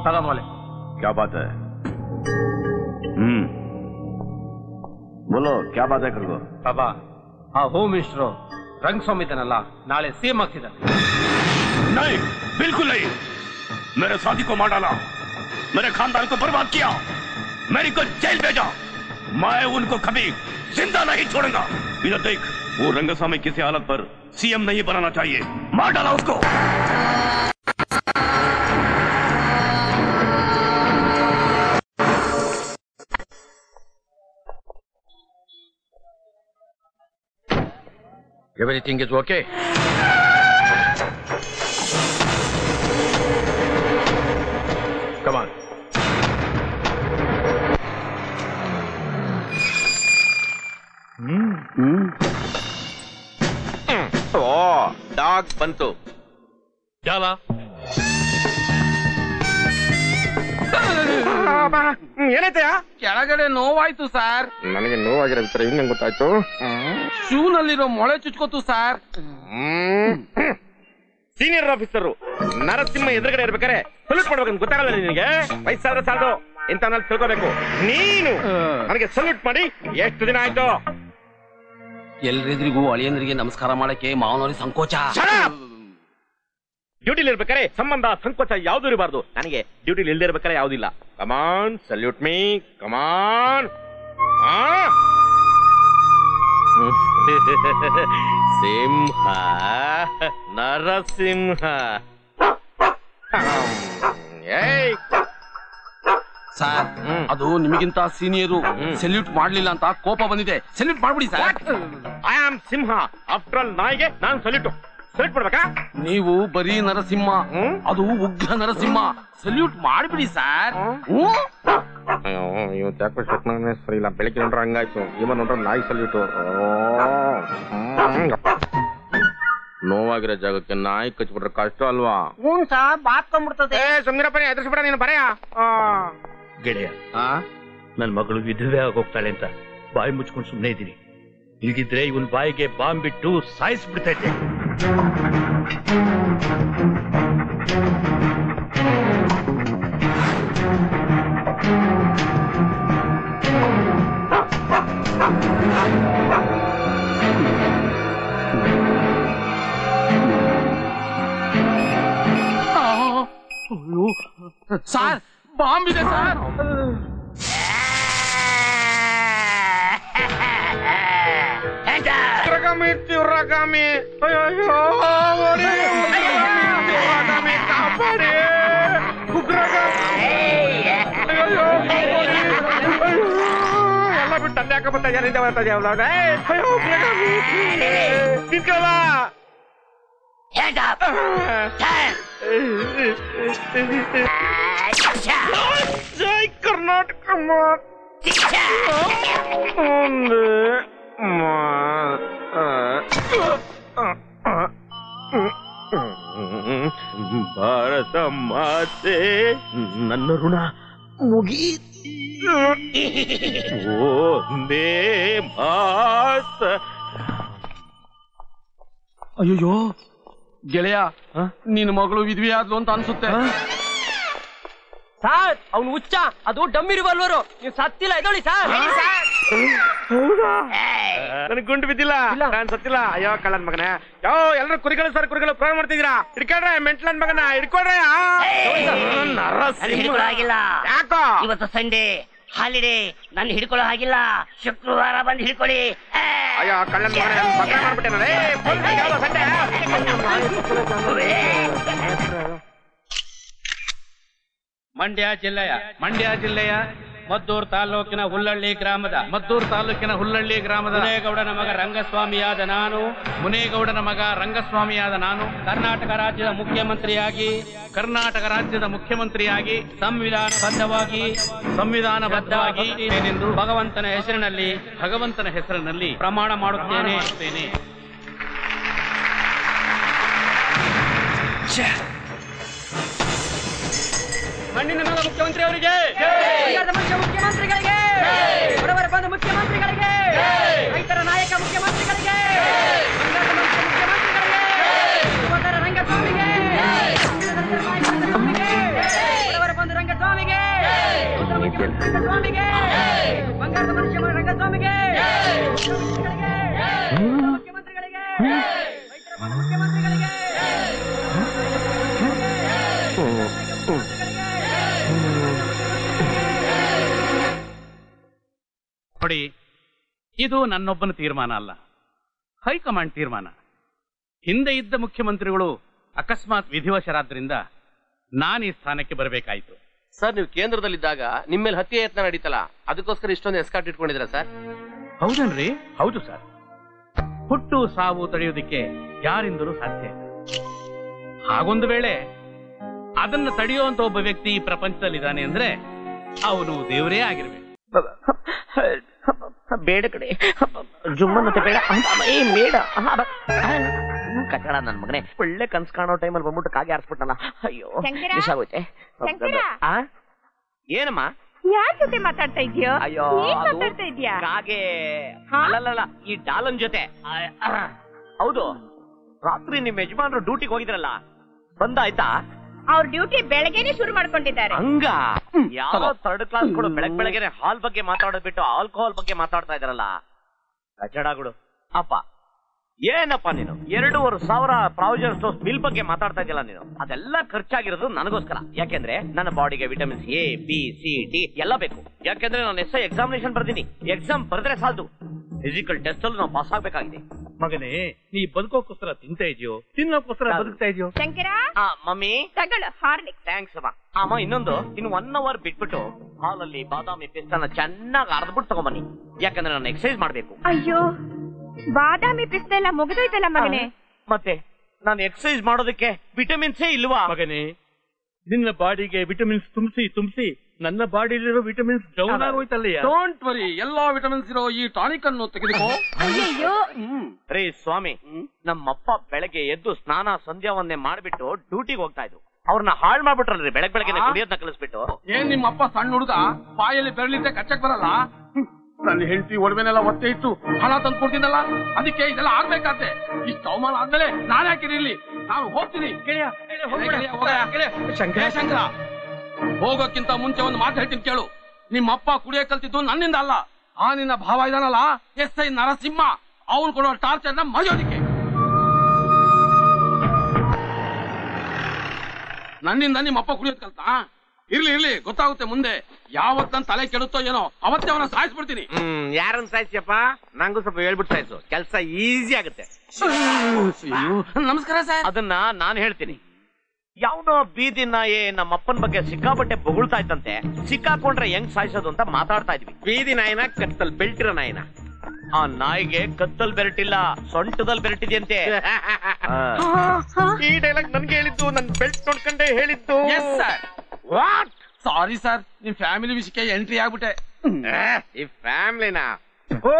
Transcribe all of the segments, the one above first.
ತಗೊಂಡ್ವಲೆ. क्या बात है? बोलो क्या बात है करगो? बाबा आ होम मिनिस्टर रंगस्वामी इದ್ದಾನಲ್ಲ ನಾಳೆ सीएम ಆಗ್ತಿದ್ದಾರೆ. नहीं, बिल्कुल नहीं. मेरे साथी को मार डाला, मेरे खानदान को बर्बाद किया, मेरी को जेल भेजा. मैं उनको कभी जिंदा नहीं छोड़ूंगा. इधर देख, वो रंगस्वामी किसी हालत पर सीएम नहीं बनाना चाहिए. मार डाला उसको. Everything is okay? Come on. Dog ಬಂತು. ಜಾಲ ಏನೈತೆಯ? ಕೆಳಗಡೆ ನೋವಾಯ್ತು ಸರ್. ನನಗೆ ನೋವಾಗಿರೋ ವಿಚಾರ ಹಿಂಗೆ ಗೊತ್ತಾಯ್ತು. ಶೂನಲ್ಲಿರೋ ಮೊಳೆ ಚುಚ್ಕೋತು ಸರ್. ಸೀನಿಯರ್ ಆಫೀಸರ್ ನರಸಿಂಹ ಎದುರುಗಡೆ ಇರ್ಬೇಕಾರೆ ಸಲ್ಯೂಟ್ ಮಾಡ್ಬೇಕಂತ ಗೊತ್ತಾಗಲ್ಲ ನಿನಗೆ? ವಯಸ್ಸಾದ್ರೆ ಸಾಲದು ಇಂಥವ್ನಲ್ಲಿ ತಿಳ್ಕೋಬೇಕು. ನೀನು ನನಗೆ ಸಲ್ಯೂಟ್ ಮಾಡಿ ಎಷ್ಟು ದಿನ ಆಯ್ತು? ಎಲ್ರಿದ್ರಿಗೂ ಅಳಿಯಂದ್ರಿಗೆ ನಮಸ್ಕಾರ ಮಾಡಕ್ಕೆ ಮಾವನವ್ರಿಗೆ ಸಂಕೋಚ. ಡ್ಯೂಟಿಲಿ ಇರ್ಬೇಕಾರೆ ಸಂಬಂಧ ಸಂಕೋಚ ಯಾವ್ದು ಇರಬಾರ್ದು. ನನಗೆ ಡ್ಯೂಟಿಲಿ ಇಲ್ದೇ ಇರ್ಬೇಕಾರೆ ಯಾವ್ದಿಲ್ಲ. ಕಮಾನ್, ಸಲ್ಯೂಟ್ ಮೀ, ಕಮಾನ್. ಸಿಂಹ, ನರಸಿಂಹ. ಸರ್ ಅದು ನಿಮಗಿಂತ ಸೀನಿಯರು. ಸೆಲ್ಯೂಟ್ ಮಾಡ್ಲಿಲ್ಲ ಅಂತ ಕೋಪ ಬಂದಿದೆ. ಸೆಲ್ಯೂಟ್ ಮಾಡ್ಬಿಡಿ sir. I am Simha. After all ನಾಯಿಗೆ ನಾನು ಸಲ್ಯೂಟ್ ಮಾಡ್ಬೇಕಾ? ನೀವು ಬರೀ ನರಸಿಂಹ, ಅದು ಉಗ್ರ ನರಸಿಂಹ. ಸಲ್ಯೂಟ್ ಮಾಡ್ಬಿಡಿ ಸರ್. ಸರಿ ಇಲ್ಲ. ಬೆಳಗ್ಗೆ ನೋಡ್ರೆ ಹಂಗಾಯ್ತು, ಇವನ್ ನೋಡ್ರೆ ನಾಯಿ ಸಲ್ಯೂಟ್. ನೋವಾಗಿರೋ ಜಾಗಕ್ಕೆ ನಾಯಿ ಕಚ್ಬಿಟ್ರೆ ಕಷ್ಟ ಅಲ್ವಾ? ಬಾತ್ಕೊಂಡ್ಬಿಡ್ತದೆ. ಸುಮ್ನಿರಪ್ಪ, ಎದುರಿಸ್ಬಿಡ ನೀನು. ಬರೆಯ ಗೆಳೆಯ, ನನ್ ಮಗಳು ವಿಧವೆ ಆಗೋಗ್ತಾಳೆ ಅಂತ ಬಾಯಿ ಮುಚ್ಕೊಂಡು ಸುಮ್ಮನೆ ಇದ್ದೀನಿ. ಇಲ್ದಿದ್ರೆ ಇವನ್ ಬಾಯಿಗೆ ಬಾಂಬ್ ಬಿಟ್ಟು ಸಾಯಿಸ್ಬಿಡ್ತೈತೆ. ಸರ್ ಬಾಂಬ್ ಇದೆ ಸರ್. ಉರ್ರಗಾಮಿ ಕಾಪಾಡಿ. ಎಲ್ಲ ಬಿಟ್ಟು ಅಲ್ಲಿ ಹಾಕಬತ್ತ ಯಾರಿಂದ ಬರ್ತಾ ತಿನ್ಕಲ್ಲ. ಜೈ ಕರ್ನಾಟಕ. ಭಾರತ ಮಾತೆ ನನ್ನ ಋಣ ಮುಗಿ. ಓಂದೇ ಮಾತ. ಅಯ್ಯೋ ಗೆಳೆಯ, ನಿನ್ನ ಮಗಳು ವಿಧವೆ ಆದ್ಲು ಅಂತ ಅನ್ಸುತ್ತೆ. ಸರ್ ಅವ್ನು ಹುಚ್ಚ. ಅದು ಡಮ್ಮಿ ರಿವಾಲ್ವರು. ನೀವು ಸತ್ತಿಲ್ಲ, ಎದೊಳಿ ಸರ್. ನನಗೆ ಗುಂಡು ಬಿದ್ದಿಲ್ಲ, ನಾನು ಸತ್ತಿಲ್ಲ. ಅಯ್ಯೋ ಕಳ್ಳನ್ ಮಗನೇ. ಎಲ್ಲರೂ ಕುರಿಗಳು ಸರ್, ಕುರಿಗಳು ಪ್ರೋಗ್ರಾಮ್ ಮಾಡ್ತಿದ್ದೀರಾ? ಹಿಡ್ಕೊಳ್ರೆ ಮೆಂಟ್ಲನ್ ಮಗನ, ಹಿಡ್ಕೊಳ್ರೆ. ಆಗಿಲ್ಲ. ಯಾಕೋ ಇವತ್ತು ಸಂಡೇ ಹಾಲಿಡೇ, ನನ್ನ ಹಿಡ್ಕೊಳ್ಳೋ ಹಾಗಿಲ್ಲ. ಶುಕ್ರವಾರ ಬಂದು ಹಿಡ್ಕೊಳ್ಳಿ. ಅಯ್ಯೋ ಕಳ್ಳನ್ ಮಗನೇ, ಪತ್ರ ಮಾಡ್ಬಿಟ್ಟೆ. ಮಂಡ್ಯ ಜಿಲ್ಲೆಯ ಮದ್ದೂರು ತಾಲೂಕಿನ ಹುಲ್ಲಳ್ಳಿ ಗ್ರಾಮದ ಮುನೇಗೌಡನ ಮಗ ರಂಗಸ್ವಾಮಿಯಾದ ನಾನು ಕರ್ನಾಟಕ ರಾಜ್ಯದ ಮುಖ್ಯಮಂತ್ರಿಯಾಗಿ ಸಂವಿಧಾನಬದ್ಧವಾಗಿ ಎಂದು ಭಗವಂತನ ಹೆಸರಿನಲ್ಲಿ ಪ್ರಮಾಣ ಮಾಡುತ್ತೇನೆ. ಮಣ್ಣಿನ ಮಗ ಮುಖ್ಯಮಂತ್ರಿ ಅವರಿಗೆ, ಮುಖ್ಯಮಂತ್ರಿಗಳಿಗೆ, ಬಡವರ ಬಂಧು ಮುಖ್ಯಮಂತ್ರಿಗಳಿಗೆ, ರೈತರ ನಾಯಕ ಮುಖ್ಯಮಂತ್ರಿಗಳಿಗೆ, ಮುಖ್ಯಮಂತ್ರಿಗಳಿಗೆ, ರಂಗಸ್ವಾಮಿಗೆ, ಬಡವರ ಬಂಧು ರಂಗಸ್ವಾಮಿಗೆ ಬಂಗಾರದ ಮನುಷ್ಯ ರಂಗಸ್ವಾಮಿಗೆ ಮುಖ್ಯಮಂತ್ರಿಗಳಿಗೆ ಮುಖ್ಯಮಂತ್ರಿಗಳಿಗೆ ನೋಡಿ, ಇದು ನನ್ನೊಬ್ಬನ ತೀರ್ಮಾನ ಅಲ್ಲ, ಹೈಕಮಾಂಡ್ ತೀರ್ಮಾನ. ಹಿಂದೆ ಇದ್ದ ಮುಖ್ಯಮಂತ್ರಿಗಳು ಅಕಸ್ಮಾತ್ ವಿಧಿವಶರಾದ್ರಿಂದ ನಾನು ಈ ಸ್ಥಾನಕ್ಕೆ ಬರಬೇಕಾಯ್ತು. ಸರ್, ನೀವು ಕೇಂದ್ರದಲ್ಲಿದ್ದಾಗ ನಿಮ್ಮ ಮೇಲೆ ಹತ್ಯೆ ಯತ್ನ ನಡೀತಲ್ಲ, ಅದಕ್ಕೋಸ್ಕರ ಇಷ್ಟೊಂದು ಎಸ್ಕಾರ್ಟ್ ಇಟ್ಕೊಂಡಿದ್ದೀರಾ ಸರ್? ಹೌದನ್ರಿ? ಹೌದು ಸರ್. ಹುಟ್ಟು ಸಾವು ತಡೆಯೋದಿಕ್ಕೆ ಯಾರಿಂದಲೂ ಸಾಧ್ಯ ಇಲ್ಲ. ಹಾಗೊಂದು ವೇಳೆ ಅದನ್ನ ತಡೆಯುವಂತ ಒಬ್ಬ ವ್ಯಕ್ತಿ ಈ ಪ್ರಪಂಚದಲ್ಲಿದ್ದಾನೆ ಅಂದ್ರೆ ಅವನು ದೇವರೇ ಆಗಿರ್ಬೇಕು. ಬೇಡ ಕಡೆ ಜುಮ್ಮನ್ನತ್ತೆ ಬೇಡ ಬೇಡ ಕಟ್ಟಡ ನನ್ ಮಗನೇ ಒಳ್ಳೆ ಕನ್ಸ್ ಕಾಣೋ ಟೈಮಲ್ಲಿ ಬಂದ್ಬಿಟ್ಟು ಕಾಗೆ ಆರಿಸ್ಬಿಟ್ಟಲ್ಲ. ಅಯ್ಯೋ ಮಿಸ್ ಆಗೋಯ್ತೆ. ಏನಮ್ಮ ಯಾರ್ ಜೊತೆ ಮಾತಾಡ್ತಾ ಇದ್ಯೋ? ಅಯ್ಯೋ ಮಾತಾಡ್ತಾ ಇದ್ಯಾ? ಕಾಗೆ ಅಲ್ಲಲ್ಲ, ಈ ಡಾಲನ್ ಜೊತೆ. ಹೌದು, ರಾತ್ರಿ ನಿಮ್ ಯಜಮಾನ್ರು ಡ್ಯೂಟಿಗೆ ಹೋಗಿದ್ರಲ್ಲ, ಬಂದಾಯ್ತಾ? ಅವ್ರ ಡ್ಯೂಟಿ ಬೆಳಗ್ಗೆನೆ ಶುರು ಮಾಡ್ಕೊಂಡಿದ್ದಾರೆ. ಹಂಗ ಯಾವ ಥರ್ಡ್ ಕ್ಲಾಸ್ಗಳು ಬೆಳಗ್ಗೆನೆ ಹಾಲ್ ಬಗ್ಗೆ ಮಾತಾಡೋದ್ ಬಿಟ್ಟು ಆಲ್ಕೋಹಾಲ್ ಬಗ್ಗೆ ಮಾತಾಡ್ತಾ ಇದಾರಲ್ಲ, ಕಚಡಗಳು. ಅಪ್ಪ ಏನಪ್ಪ ನೀನು 2,500 ಪ್ರಾವಿಷನ್ ಸ್ಟೋರ್ಸ್ ಬಿಲ್ ಬಗ್ಗೆ ಮಾತಾಡ್ತಾ ಇದೆಯಲ್ಲ ನೀನು, ಅದೆಲ್ಲ ಖರ್ಚಾಗಿರೋದು ನನಗೋಸ್ಕರ. ಯಾಕೆಂದ್ರೆ ನನ್ನ ಬಾಡಿಗೆ vitamins A B C D ಎಲ್ಲ ಬೇಕು. ಯಾಕೆಂದ್ರೆ ನಾನು ಎಸ್ ಎಕ್ಸಾಮಿನೇಷನ್ ಬರ್ತೀನಿ. ಎಕ್ಸಾಮ್ ಬರೆದ್ರೆ ಸಾಲದು, ಫಿಸಿಕಲ್ ಟೆಸ್ಟ್ ಅಲ್ಲೂ ನಾವು ಪಾಸ್ ಆಗ್ಬೇಕಾಗಿದೆ. ಮಗನೇ, ನೀ ಬದುಕೋಕ್ಕೋಸ್ಕರ ತಿಂತಾ ಇದೆಯೋ, ತಿನ್ನೋಕ್ಕೋಸ್ಕರ ಬದುಕ್ತಾ ಇದೆಯೋ? ಶಂಕರ, ಮಮ್ಮಿ ತಗೊಳ್ಳು ಹಾರ್ಲಿಕ್ಸ್. ಥ್ಯಾಂಕ್ಸ್ ಅಮ್ಮ. ಅಮ್ಮ ಇನ್ನೊಂದು, ಇನ್ನು 1 ಅವರ್ ಬಿಟ್ಬಿಟ್ಟು ಹಾಲಲ್ಲಿ ಬಾದಾಮಿ ಪಿಸ್ತಾನ ಚೆನ್ನಾಗಿ ಅರ್ದ್ಬಿಟ್ಟು ತಗೊಂಬನ್ನಿ. ಯಾಕಂದ್ರೆ ನಾನು ಎಕ್ಸರ್ಸೈಸ್ ಮಾಡ್ಬೇಕು. ಅಯ್ಯೋ, ಬಾದಾಮಿ ಪಿಸ್ತಾ ಎಲ್ಲ ಮುಗಿದೋಯ್ತಲ್ಲ ಮಗನೇ. ಮತ್ತೆ ನಾನು ಎಕ್ಸರ್ಸೈಸ್ ಮಾಡೋದಕ್ಕೆ ವಿಟಮಿನ್ಸೇ ಇಲ್ವಾ? ಮಗನೇ, ನಿನ್ನ ಬಾಡಿಗೆ ವಿಟಮಿನ್ಸ್ ತುಂಬಿಸಿ ನನ್ನ ಬಾಡಿಲಿರೋ ವಿಟಮಿನ್ಸ್ ಡೌನ್ ಆಗೋಯ್ತಲ್ಲಯ್ಯ. ಡೋಂಟ್ ವರಿ, ಎಲ್ಲಾ ವಿಟಮಿನ್ಸ್ ಇರೋ ಈ ಟಾನಿಕ್ ಅನ್ನು ತೆಗೆದುಕೋ. ಅಯ್ಯೋ ರೀ ಸ್ವಾಮಿ, ನಮ್ಮಪ್ಪ ಬೆಳಗ್ಗೆ ಎದ್ದು ಸ್ನಾನ ಸಂಧ್ಯಾವನ್ನೇ ಮಾಡ್ಬಿಟ್ಟು ಡ್ಯೂಟಿಗೆ ಹೋಗ್ತಾ ಇದ್ರು. ಅವ್ರನ್ನ ಹಾಳು ಮಾಡ್ಬಿಟ್ರಲ್ರಿ ಬೆಳಗ್ಗೆ ಕುಡಿಯೋದನ್ನ ಕಲಿಸ್ಬಿಟ್ಟು. ಏನ್ ನಿಮ್ಮ ಅಪ್ಪ ಸಣ್ಣ ಹುಡುಗ, ಬಾಯಲ್ಲಿ ಬೆರಳಿದ್ದೆ ಕಚ್ಚಕ್ ಬರಲ್ಲ? ನನ್ನ ಹೆಂಡತಿ ಒಡವೆನೆಲ್ಲ ಒತ್ತೆ ಇಟ್ಟು ಹಣ ತಂದು ಕೊಡ್ತೀನಲ್ಲ, ಅದಕ್ಕೆ ಇದೆಲ್ಲ ಆಗ್ಬೇಕಾದ್ರೆ. ಇಷ್ಟು ಅವಮಾನ ಆದ್ಮೇಲೆ ನಾನೇ ಹಾಕಿರ್ಲಿ, ನಾನು ಹೋಗ್ತೀನಿ. ಶಂಕರ, ಹೋಗೋಕ್ಕಿಂತ ಮುಂಚೆ ಒಂದು ಮಾತು ಹೇಳ್ತೀನಿ ಕೇಳು. ನಿಮ್ಮಪ್ಪ ಕುಡಿಯ ಕಲ್ತಿದ್ದು ನನ್ನಿಂದ ಅಲ್ಲ, ಆ ನಿನ್ನ ಭಾವ ಇದಾನಲ್ಲ SI ನರಸಿಂಹ, ಅವನು ಕೊಡೋ ಟಾರ್ಚರ್ನ ಮರೆಯೋದಿಕ್ಕೆ. ನನ್ನಿಂದ ನಿಮ್ಮಪ್ಪ ಕುಡಿಯೋದ್ ಕಲ್ತಾ? ಇರ್ಲಿ ಗೊತ್ತಾಗುತ್ತೆ ಮುಂದೆ. ಯಾವತ್ ನನ್ ತಲೆ ಕೆಡುತ್ತೋ ಏನೋ ಅವತ್ತೇ ಅವನ ಸಾಯಿಸ್ಬಿಡ್ತೀನಿ. ಯಾರನ್ನ ಸಾಯಿಸಿಯಪ್ಪ? ನಂಗೂ ಸ್ವಲ್ಪ ಹೇಳ್ಬಿಟ್ಟು ಸಾಯಿಸು, ಕೆಲಸ ಈಸಿ ಆಗುತ್ತೆ. ನಮಸ್ಕಾರ ಸರ್. ಅದನ್ನ ನಾನು ಹೇಳ್ತೀನಿ. ಯಾವನೋ ಬೀದಿ ನಾಯಿ ನಮ್ಮಪ್ಪನ ಬಗ್ಗೆ ಸಿಕ್ಕಾಪಟ್ಟೆ ಬೊಗಳ್ತಾ ಇತ್ತಂತೆ. ಸಿಕ್ಕಾಕೊಂಡ್ರೆ ಹೆಂಗ್ ಸಾಯಿಸೋದು ಅಂತ ಮಾತಾಡ್ತಾ ಇದ್ವಿ. ಬೀದಿ ನಾಯಿನ ಕತ್ತಲ್ ಬೆಲ್ಟಿರೋ ನಾಯಿನ? ಆ ನಾಯಿಗೆ ಕತ್ತಲ್ ಬೆರಟಿಲ್ಲ, ಸೊಂಟದಲ್ಲಿ ಬೆರಟಿದೆಯಂತೆ. ಈ ಡೈಲಾಗ್ ನನ್ಗೆ ಹೇಳಿದ್ದು, ನನ್ ಬೆಲ್ಟ್ ನೋಡ್ಕೊಂಡೆ ಹೇಳಿದ್ದು. ವಾಟ್? ಸಾರಿ ಸರ್, ನಿಮ್ ಫ್ಯಾಮಿಲಿ ವಿಷಯಕ್ಕೆ ಎಂಟ್ರಿ ಆಗ್ಬಿಟ್ಟೆ. ಈ ಫ್ಯಾಮಿಲಿನ? ಓ,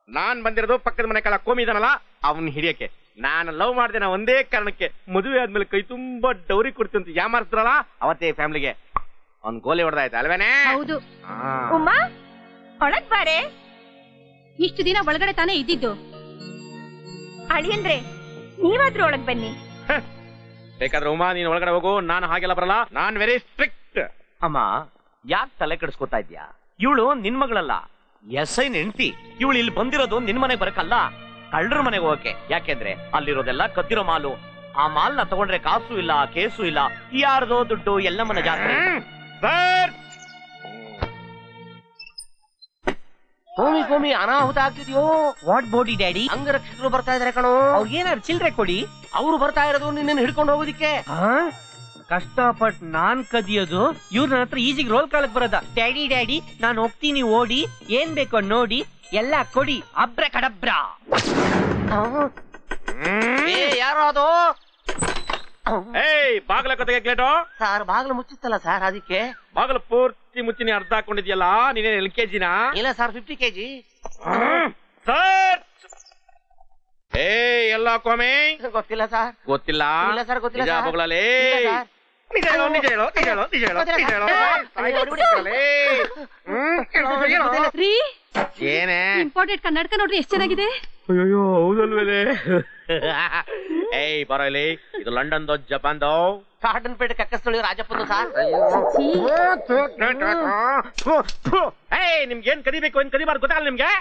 ನಾನ್ ಬಂದಿರೋದು ಪಕ್ಕದ ಮನೆ ಕಾಲ ಕೋಮಿ ಇದಾನಲ್ಲ ಅವನ್ ಹಿಡಿಯಕ್ಕೆ. ನಾನು ಲವ್ ಮಾಡ್ದೆ ಒಂದೇ ಕಾರಣಕ್ಕೆ. ಮದುವೆ ಆದ್ಮೇಲೆ ಕೈ ತುಂಬಾ ಡೌರಿ ಕೊಡ್ತೀನಿ ಅಂತ ಯಾಮಾರಿಸ್ತಾರಲ್ಲ, ಅವತ್ತೇ ಫ್ಯಾಮಿಲಿಗೆ ಅವ್ನ್ ಗೋಲಿ ಹೊಡೆದಾಯ್ತು ಅಲ್ವೇನೆ? ಹೌದು. ಉಮ್ಮಾ, ಒಳಗ್ ಬಾರೆ. ಇಷ್ಟು ದಿನ ಒಳಗಡೆ ತಾನೇ ಇದ್ದಿದ್ದು. ಅಳಿಯಂದ್ರೆ ನೀವಾದ್ರೂ ಒಳಗ್ ಬನ್ನಿ. ಬೇಕಾದ್ರೆ ಉಮಾ ನೀನ್ ಒಳಗಡೆ ಹೋಗು, ನಾನು ಹಾಗೆಲ್ಲ ಬರಲ್ಲ, ನಾನ್ ವೆರಿ ಸ್ಟ್ರಿಕ್ಟ್. ಅಮ್ಮ, ಯಾಕೆ ತಲೆ ಕೆಡಿಸ್ಕೊತಾ ಇದ್ಯಾ? ಇವಳು ನಿನ್ ಮಗಳಲ್ಲ, SI ಹೆಂಡತಿ. ಇವಳು ಇಲ್ಲಿ ಬಂದಿರೋದು ನಿನ್ ಮನೆಗೆ ಬರಕಲ್ಲ, ಕಳ್ಳರ ಮನೆಗೆ ಹೋಗಕ್ಕೆ. ಯಾಕೆಂದ್ರೆ ಅಲ್ಲಿರೋದೆಲ್ಲ ಕತ್ತಿರೋ ಮಾಲು. ಆ ಮಾಲ್ನ ತಗೊಂಡ್ರೆ ಕಾಸು ಇಲ್ಲ, ಕೇಸು ಇಲ್ಲ, ಯಾರ್ದೋ ದುಡ್ಡು ಎಲ್ಲ ಮನೆ ಜಾತ್ರೆ. ಕೋಮಿ ಅನಾಹುತ ಆಗ್ತಿದ್ಯೋ? What body daddy? ಅಂಗರಕ್ಷಕರು ಬರ್ತಾ ಇದಾರೆ ಕಣೋ. ಅವ್ರಿಗೇನಾದ್ರು ಚಿಲ್ರೆ ಕೊಡಿ. ಅವ್ರು ಬರ್ತಾ ಇರೋದು ನಿನ್ನ ಹಿಡ್ಕೊಂಡು ಹೋಗೋದಿಕ್ಕೆ. ಕಷ್ಟಪಟ್ಟು ನಾನ್ ಕದಿಯೋದು, ಇವ್ರ ನನ್ನ ಹತ್ರ ಈಜಿಗೆ ರೋಲ್ ಕಾಲಕ್ ಬರೋದ. ಡ್ಯಾಡಿ ನಾನು ಹೋಗ್ತೀನಿ, ಓಡಿ ಏನ್ ಬೇಕೋ ನೋಡಿ ಎಲ್ಲ ಕೊಡಿ. ಅಬ್ರ ಕಡಬ್ರ. ಯಾರೋ ಅದು? ಬಾಗ್ಲ ಕತೆಗೆ ಕ್ಲೇಟೋ ಸರ್, ಬಾಗ್ಲು ಮುಚ್ಚಿತ್ತಲ್ಲ ಸರ್, ಅದಕ್ಕೆ. ಬಾಗ್ಲು ಪೂರ್ತಿ ಮುಚ್ಚಿನಿ ಅರ್ಧ ಹಾಕೊಂಡಿದ್ಯಲ್ಲ, ನೀನೇನ್ LKG ನಾ? ಇಲ್ಲ ಸರ್, 50 kg. ಸರ್, ಎಲ್ಲ ಕೋಮೆ ಗೊತ್ತಿಲ್ಲ ಸರ್. ಗೊತ್ತಿಲ್ಲ? ಇಲ್ಲ ಸರ್, ಗೊತ್ತಿಲ್ಲ ಸರ್. ಬೊಗಳಲೇ ನಿಜ ಏನೇ ಇಂಪಾರ್ಟೆಂಟ್ ಕನ್ನಡಕ ನೋಡ್ರಿ ಎಷ್ಟು ಚೆನ್ನಾಗಿದೆ. ಅಯ್ಯೋ ಹೌದಲ್ವೇನೆ. ಬರೋ ಇಲ್ಲಿ, ಇದು ಲಂಡನ್ದೋ ಜಪಾನ್ದೋ? ಕಾಟನ್ ಪೇಟೆ ಕಕ್ಕಸ್ತಳಿ ರಾಜಪ್ಪಂದು ಸಾರ್. ನಿಮ್ಗೇನ್ ಕದಿಬೇಕು ಏನ್ ಕದಿಬಾರ್ದು ಗೊತ್ತಾಗಲ್ಲ ನಿಮ್ಗೆ?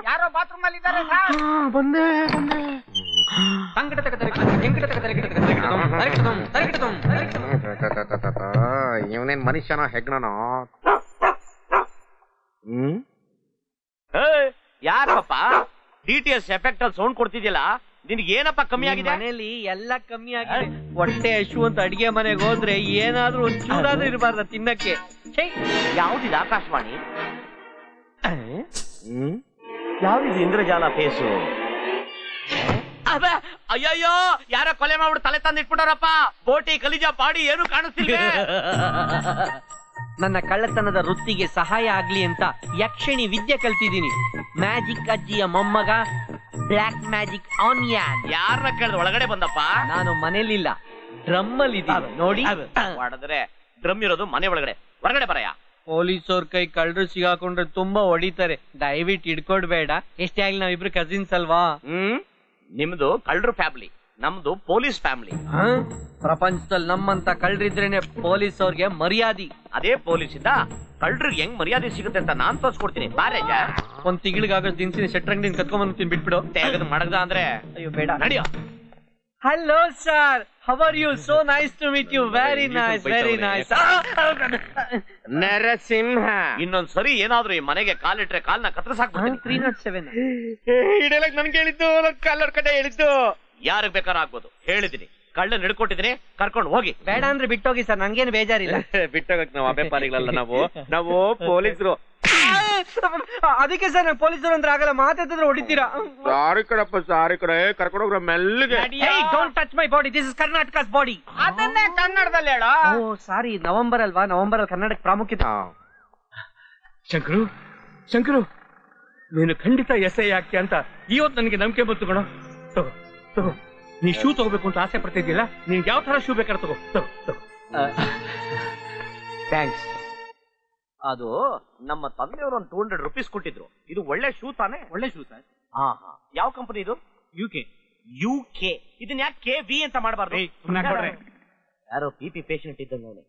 ಯಾರೋ ಬಾತ್ರೂಮ್ ಅಲ್ಲಿ ಇದ್ದಾರೆ. ಬಂದೆ ಇವನೇನ್ ಮನುಷ್ಯನ ಹೆಗ್ನೋ? ಯಾರಪ್ಪ DTS ಎಫೆಕ್ಟ್ ಅಲ್ಲಿ ಸೌಂಡ್ ಕೊಡ್ತಿದ್ಯಲ್ಲ, ನಿನ್ಗೆ ಏನಪ್ಪ ಕಮ್ಮಿ ಆಗಿದೆ? ಮನೇಲಿ ಎಲ್ಲ ಕಮ್ಮಿ ಆಗಿದೆ. ಹೊಟ್ಟೆ ಹಶು ಅಂತ ಅಡಿಗೆ ಮನೆಗೆ ಹೋದ್ರೆ ಏನಾದ್ರೂ ಒಂಚೂರಾದ್ರೂ ಇರಬಾರ್ದ ತಿನ್ನಕ್ಕೆ. ಯಾವ್ದಿದೆ ಆಕಾಶವಾಣಿ? ಯಾವ್ದಿದೆ ಇಂದ್ರಜಾಲ ಫೇಸು? ಅಯ್ಯಯ್ಯೋ, ಯಾರ ಕೊಲೆ ಮಾಡ್ಬಿಟ್ಟು ತಲೆ ತಂದಿಟ್ಬಿಟ್ಟಾರಪ್ಪ. ಬೋಟಿ ಕಲಿಜಾ ಬಾಡಿ ಏನು ಕಾಣಿಸ್ತಿಲ್ಲ. ನನ್ನ ಕಳ್ಳತನದ ವೃತ್ತಿಗೆ ಸಹಾಯ ಆಗ್ಲಿ ಅಂತ ಯಕ್ಷಿಣಿ ವಿದ್ಯೆ ಕಲ್ತಿದ್ದೀನಿ. ಮ್ಯಾಜಿಕ್ ಅಜ್ಜಿಯ ಮೊಮ್ಮಗ, ಬ್ಲಾಕ್ ಮ್ಯಾಜಿಕ್ ಆನಿಯನ್. ಯಾರನ್ನ ಕೇಳಿದ್ರೆ ಒಳಗಡೆ ಬಂದಪ್ಪ? ನಾನು ಮನೇಲಿಲ್ಲ, ಡ್ರಮ್ ಅಲ್ಲಿ ಇದ್ದೀನಿ ನೋಡಿ. ಮಾಡಿದ್ರೆ ಡ್ರಮ್ ಇರೋದು ಮನೆ ಒಳಗಡೆ, ಹೊರಗಡೆ ಬರಯ್ಯ. ಪೊಲೀಸವ್ರ ಕೈ ಕಳ್ಳರು ಸಿಗಾಕೊಂಡ್ರೆ ತುಂಬಾ ಹೊಡಿತಾರೆ, ದಯವಿಟ್ಟು ಹಿಡ್ಕೊಡ್ಬೇಡ. ಎಷ್ಟೇ ಆಗ್ಲಿ ನಾವಿಬ್ರು ಕಸಿನ್ಸ್ ಅಲ್ವಾ? ನಿಮ್ದು ಕಳ್ಳರು ಫ್ಯಾಮಿಲಿ, ನಮ್ದು ಪೊಲೀಸ್ ಫ್ಯಾಮಿಲಿ. ಪ್ರಪಂಚದಲ್ಲಿ ನಮ್ಮಂತ ಕಳ್ಳರಿದ್ರೇನೆ ಪೊಲೀಸ್ ಅವ್ರಿಗೆ ಮರ್ಯಾದೆ. ಅದೇ ಪೊಲೀಸ್ ಇಂದ ಕಳ್ಳರಿಗೆ ಹೆಂಗ್ ಮರ್ಯಾದೆ ಸಿಗುತ್ತೆ ಅಂತ ನಾನ್ ತೋರ್ಸ್ಕೊಡ್ತೀನಿ. ಬಾರೇಜ ಒಂದ್ ತಿಂಗಳಿಗಾಗ ದಿನಸಿನ ಶೆಟ್ರಂಗಡಿನ ಕತ್ಕೊಂಡ್ಬಂದು ಬಿಟ್ಬಿಡು. ತೆಗೆದು ಮಡಗ್ದ ಅಂದ್ರೆ ಅಯ್ಯೋ ಬೇಡ, ನಡಿಯೋ. Hello sir, how are you? So nice to meet you. Very nice, very nice. Narasimha, ಇನ್ನೊಂದ್ ಸರಿ ಏನಾದ್ರು ಈ ಮನೆಗೆ ಕಾಲಿಟ್ರೆ ಕಾಲ್ನ ಕತ್ತರಿಸಾಕ್ಬಿಡ್ತೀನಿ. 307 ಹಿಡಿಯಲಕ್ ನನ್ಗೆ ಹೇಳಿದ್ದು, ಕಾಲರ್ ಕಡೆ ಹೇಳಿದ್ದು. ಯಾರಿಗ್ ಬೇಕಾದ್ರೂ ಆಗ್ಬೋದು, ಹೇಳಿದೀನಿ. ಕಳ್ಳ ಹಿಡ್ಕೊಟ್ಟಿದ್ದೀನಿ, ಕರ್ಕೊಂಡು ಹೋಗಿ. ಬೇಡ ಅಂದ್ರೆ ಬಿಟ್ಟೋಗಿ ಸರ್, ನನ್ಗೇನು ಬೇಜಾರಿಲ್ಲ. ಬಿಟ್ಟೋಗಕ್ ನಾವು ಅಭ್ಯಪಾರಿಗಳಲ್ಲ, ನಾವು ಪೊಲೀಸರು. ಅದಕ್ಕೆ ಸರ್ ನಾನು ಪೊಲೀಸರು ಅಂದ್ರೆ ಆಗಲ್ಲ, ಮಾತಾಡಿದ್ರೆ ಹೊಡಿತೀರಾ. ಸಾರಿ ಕಡಪ್ಪ, ಸಾರಿ ಕಡೆ, ಕರ್ಕೊಂಡೋಗ್ರ ಮೆಲ್ಲಿಗೆ. Don't touch my body, this is Karnataka's body. ಅದನ್ನೇ ಕನ್ನಡದಲ್ಲಿ ಹೇಳ. ಓ ಸಾರಿ, ನವೆಂಬರ್ ಅಲ್ವಾ? ನವೆಂಬರ್ ಅಲ್ಲಿ ಕರ್ನಾಟಕ ಪ್ರಾಮುಖ್ಯತೆ. ಶಂಕರು, ನೀನು ಖಂಡಿತ SI ಆಗ್ತೀಯ ಅಂತ ಇವತ್ತು ನನಗೆ ನಂಬಿಕೆ ಬಂತು ಕಣೋ. ತಗೋ, ನೀ ಶೂ ತಗೋಬೇಕು ಅಂತ ಆಸೆ ಪಡ್ತಿದ್ದಿಲ್ಲ, ನೀನ್ ಯಾವ ತರ ಶೂ ಬೇಕಾದ್ರೆ ತಗೋ. ಥ್ಯಾಂಕ್ಸ್. ಅದು ನಮ್ಮ ತಂದೆಯವರು ಒಂದು 200 ರೂಪೀಸ್ ಕೊಟ್ಟಿದ್ರು. ಇದು ಒಳ್ಳೆ ಶೂ ತಾನೆ? ಒಳ್ಳೆ ಶೂ ಸರ್. ಯಾವ ಕಂಪನಿ ಇದು? UK. ಇದನ್ನ ಯಾಕೆ KV ಅಂತ ಮಾಡಬಾರ್ದು? ಯಾರೋ PP ಪೇಷಂಟ್ ಇದ್ದಂಗೆ.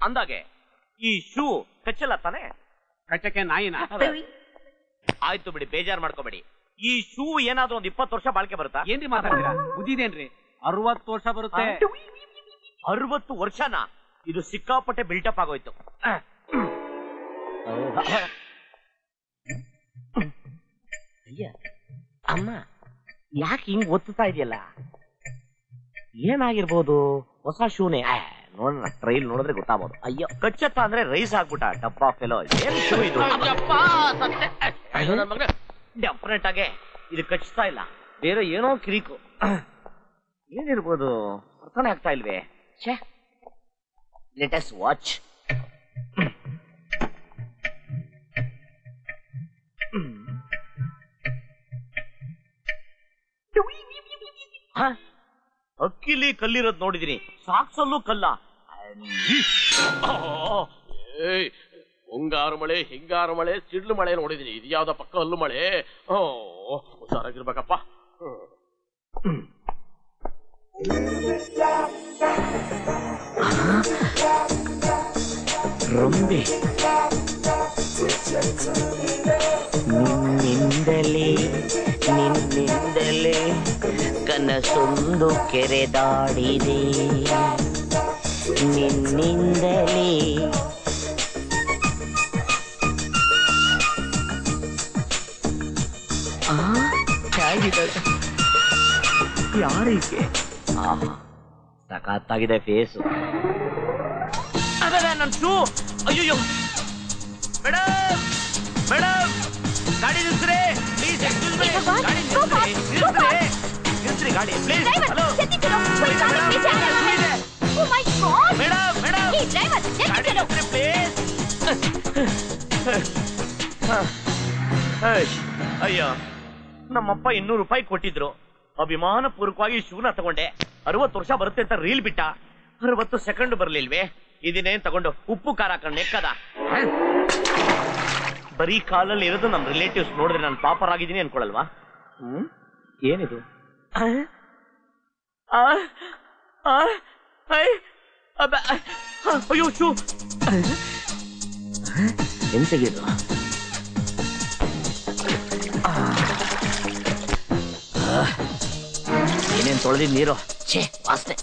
ಅಂದಾಗೆ ಈ ಶೂ ಕಚ್ಚಲ್ಲ ತಾನೆ? ಕಚ್ಚಕ್ಕೆ ನಾಯಿನ? ಆಯ್ತು ಬಿಡಿ, ಬೇಜಾರ್ ಮಾಡ್ಕೋಬೇಡಿ. ಈ ಶೂ ಏನಾದ್ರೂ ಒಂದು 20 ವರ್ಷ ಬಾಳಿಕೆ ಬರುತ್ತಾ? ಏನ್ರಿ ಮಾತಾಡ್ತೀರಾ? ಬುದ್ಧಿದೇನ್ರಿ? 60 ವರ್ಷ ಬರುತ್ತೆ. 60 ವರ್ಷನಾ? ಇದು ಸಿಕ್ಕಾಪಟ್ಟೆ ಬಿಲ್ಟಪ್ ಆಗೋಯ್ತು. ಅಮ್ಮ, ಯಾಕೆ ಹಿಂಗ್ ಒತ್ತುತ್ತಾ ಇದೆಯಲ್ಲ? ಏನಾಗಿರ್ಬೋದು? ಹೊಸ ಶೂನೇ ನೋಡೋಣ, ಟ್ರೈಲ್ ನೋಡಿದ್ರೆ ಗೊತ್ತಾಗ್ಬೋದು. ಅಯ್ಯೋ, ಕಚ್ಚತ್ತ ಅಂದ್ರೆ ರೈಸ್ ಆಗ್ಬಿಟ್ಟ. ಟಪ್ ಆಫ್ ಎಲ್ಲೋ ಏನ್ ಶೂ ಇದು? ಡೆಫಿನೆಟ್ ಆಗಿ ಇದು ಕಚ್ತಾ ಇಲ್ಲ, ಬೇರೆ ಏನೋ ಕಿರಿಕು. ಏನಿರ್ಬೋದು ಅರ್ಥನೇ ಆಗ್ತಾ ಇಲ್ವೇ? ಛೇ, ಲೆಟ್ ಅಸ್ ವಾಚ್. ಅಕ್ಕಿಲಿ ಕಲ್ಲಿರೋದ್ ನೋಡಿದೀನಿ, ಸಾಕ್ಸಲ್ಲೂ ಕಲ್ಲ. ಮುಂಗಾರು ಮಳೆ, ಹಿಂಗಾರು ಮಳೆ, ಸಿಡ್ಲು ಮಳೆ ನೋಡಿದೀನಿ. ಇದು ಯಾವ್ದ ಪಕ್ಕ ಅಲ್ಲು ಮಳೆ? ಹುಷಾರಾಗಿರ್ಬೇಕಪ್ಪ. ರೊಂಬೆ ನಿನ್ನಿಂದಲೇ ಕನಸೊಂದು ಕೆರೆದಾಡಿದೆ, ನಿನ್ನಿಂದಲೇ. ಯಾರಿಗೆ? ಸಖತ್ತಾಗಿದೆ ಫೇಸು. ಅದಲ್ಲ ನನ್ ಶೂ. ಅಯ್ಯೋ ಮೇಡಮ್, ಮೇಡಮ್, ಗಾಡಿ ನಿಲ್ಸ್ರಿ ಪ್ಲೀಸ್. ಎಕ್ಸ್ಕ್ಯೂಸ್ ಮೀ, ಗಾಡಿ ನಿಲ್ಸ್ರಿ ಗಾಡಿ ಪ್ಲೀಸ್. ಹಲೋ ಮೇಡಮ್, ಮೇಡಮ್, ಗಾಡಿ ನಿಲ್ಸ್ರಿ ಪ್ಲೀಸ್. ಅಯ್ಯೋ, ನಮ್ಮಪ್ಪ 200 ರೂಪಾಯಿ ಕೊಟ್ಟಿದ್ರು. ಅಭಿಮಾನ ಪೂರ್ವಕವಾಗಿ ಶೂನ ತಗೊಂಡೆ. 60 ವರ್ಷ ಬರುತ್ತೆ ಅಂತ ರೀಲ್ ಬಿಟ್ಟ. 60 ಸೆಕೆಂಡ್ ಬರ್ಲಿಲ್ವೇ? ಇದನ್ನೇನ್ ತಗೊಂಡು ಉಪ್ಪು ಖಾರ ಹಾಕೊಂಡು ನೆಕ್ಕದ. ಬರೀ ಕಾಲಲ್ಲಿ ಇರೋದು ನಮ್ ರಿಲೇಟಿವ್ಸ್ ನೋಡಿದ್ರೆ ನಾನು ಪಾಪರ್ ಆಗಿದ್ದೀನಿ ಅನ್ಕೊಳಲ್ವಾ? ಏನಿದು? ಅಯ್ಯೋ ಶೂ ಎಂತೆಗೆದು ಏನೇನ್ ತೊಳೆದಿದ್ ನೀರು ಛೇ ವಾಸನೆ